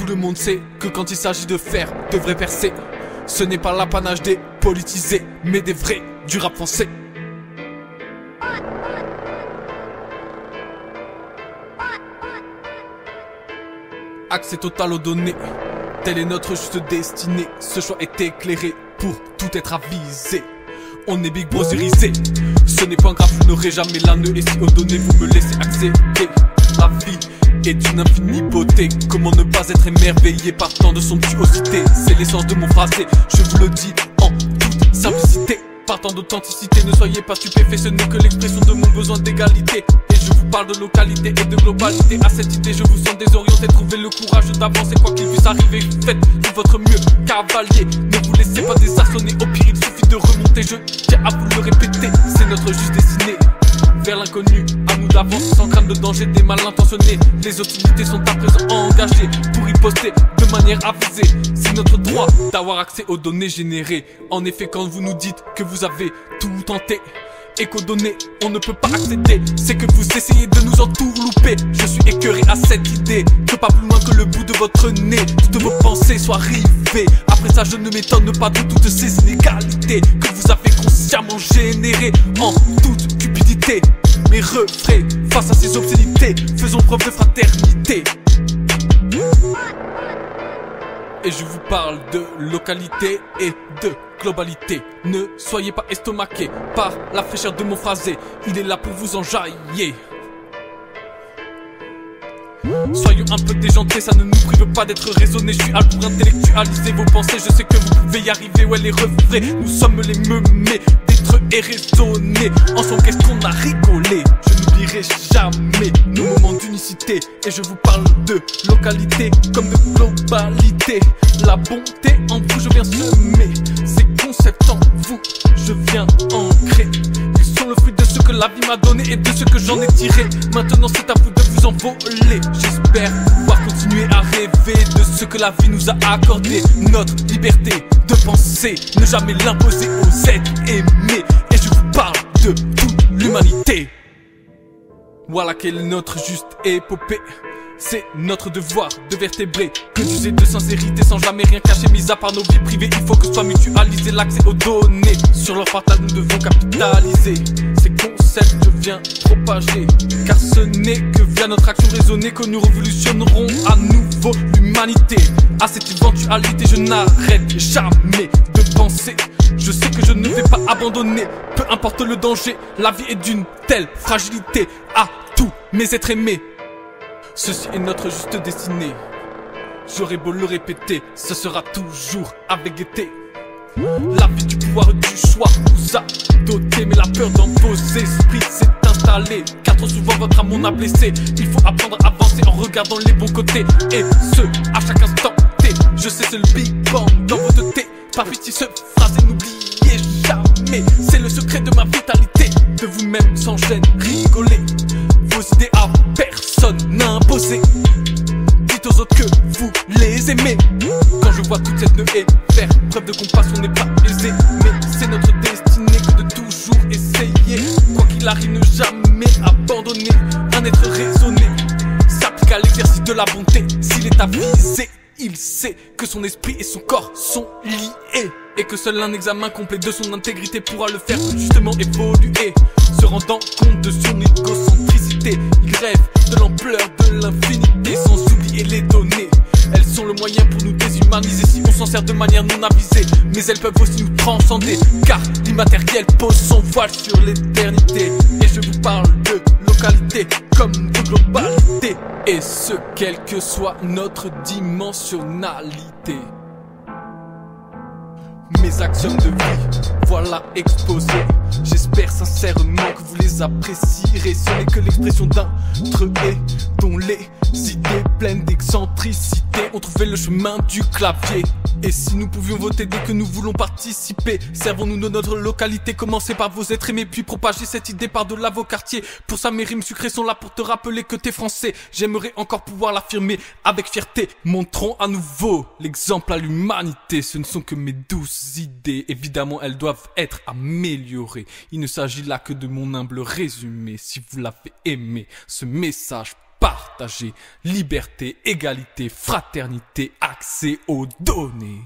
Tout le monde sait que quand il s'agit de faire de vrais percées, ce n'est pas l'apanage des politisés, mais des vrais du rap français. Accès total aux données, telle est notre juste destinée. Ce choix est éclairé pour tout être avisé. On est Big Brotherisé, ce n'est pas grave, vous n'aurez jamais l'âne. Et si aux données vous me laissez accéder, la vie est d'une infinie beauté. Comment ne pas être émerveillé par tant de somptuosité. C'est l'essence de mon phrasé, je vous le dis en toute simplicité. Partant d'authenticité, ne soyez pas stupéfaits, ce n'est que l'expression de mon besoin d'égalité. Et je vous parle de localité et de globalité. À cette idée, je vous sens désorienté. Trouvez le courage d'avancer, quoi qu'il puisse arriver. Faites de votre mieux, cavalier. Ne vous laissez pas désarçonner. Au pire, il suffit de remonter. Je tiens à vous le répéter. C'est notre juste destinée vers l'inconnu, à nous d'avancer sans crainte de danger des mal intentionnés. Les hostilités sont à présent engagées pour y poster de manière avisée. C'est notre droit d'avoir accès aux données générées. En effet, quand vous nous dites que vous avez tout tenté et qu'aux données on ne peut pas accéder, c'est que vous essayez de nous entourlouper. Je suis écœuré à cette idée que pas plus loin que le bout de votre nez, toutes vos pensées soient rivées. Après ça, je ne m'étonne pas de toutes ces inégalités que vous avez consciemment générées en toute cupidité. Mais refrais face à ces obscénités, faisons preuve de fraternité. Et je vous parle de localité et de globalité. Ne soyez pas estomaqués par la fraîcheur de mon phrasé, il est là pour vous enjailler. Soyons un peu déjantés, ça ne nous prive pas d'être raisonnés. Je suis là pour intellectualiser vos pensées, je sais que vous pouvez y arriver, ouais les refraits. Nous sommes les meumés d'être raisonnés. Ensemble qu'est-ce qu'on a rigolé. Je n'oublierai jamais nos moments d'unicité. Et je vous parle de localité comme de globalité. La bonté en vous je viens semer, ces concepts en vous je viens ancrer. Ils sont le fruit de ce que la vie m'a donné et de ce que j'en ai tiré. Maintenant c'est à vous de vous envoler. J'espère pouvoir continuer à rêver de ce que la vie nous a accordé. Notre liberté de penser, ne jamais l'imposer aux êtres aimés. Et je vous parle de toute l'humanité. Voilà quelle est notre juste épopée. C'est notre devoir de vertébrer, que d'user de sincérité sans jamais rien cacher, mis à part nos vies privées. Il faut que soit mutualisé l'accès aux données. Sur leur partage nous devons capitaliser. Ces concepts je viens propager, car ce n'est que via notre action raisonnée que nous révolutionnerons à nouveau l'humanité. À cette éventualité je n'arrête jamais de penser. Je sais que je ne vais pas abandonner, peu importe le danger. La vie est d'une telle fragilité à tous mes êtres aimés. Ceci est notre juste destinée. J'aurais beau le répéter, ce sera toujours avec gaieté. La vie du pouvoir du choix vous a doté, mais la peur dans vos esprits s'est installée. Car trop souvent votre âme on a blessé. Il faut apprendre à avancer en regardant les bons côtés, et ce à chaque instant T. Je sais c'est le Big Bang dans votre thé. Par pitié ce phrase et n'oubliez jamais, c'est le secret de ma vitalité. De vous-même sans gêne, rigoler. Vos idées à personne n'imposer. Dites aux autres que vous les aimez. Quand je vois toute cette haie, faire preuve de compassion n'est pas aisé. Mais c'est notre destinée que de toujours essayer. Quoi qu'il arrive, ne jamais abandonner. Un être raisonné s'applique à l'exercice de la bonté. S'il est avisé, il sait que son esprit et son corps sont liés. Et que seul un examen complet de son intégrité pourra le faire justement évoluer. Se rendant compte de son égocentricité, il rêve de l'ampleur de l'infinité, sans oublier les données. Elles sont le moyen pour nous déshumaniser si on s'en sert de manière non avisée. Mais elles peuvent aussi nous transcender, car l'immatériel pose son voile sur l'éternité. Et je vous parle de localité comme de globalité, et ce quelle que soit notre dimensionnalité. Mes axiomes de vie, voilà exposés. J'espère sincèrement que vous les apprécierez. Ce n'est que l'expression d'un trait dont les idées pleines d'excentricité ont trouvé le chemin du clavier. Et si nous pouvions voter dès que nous voulons participer, servons-nous de notre localité. Commencez par vos êtres aimés, puis propagez cette idée par-delà vos quartiers. Pour ça mes rimes sucrées sont là pour te rappeler que t'es français. J'aimerais encore pouvoir l'affirmer avec fierté. Montrons à nouveau l'exemple à l'humanité. Ce ne sont que mes douces idées, évidemment elles doivent être améliorées. Il ne s'agit là que de mon humble résumé. Si vous l'avez aimé, ce message partager. Liberté, égalité, fraternité, accès aux données.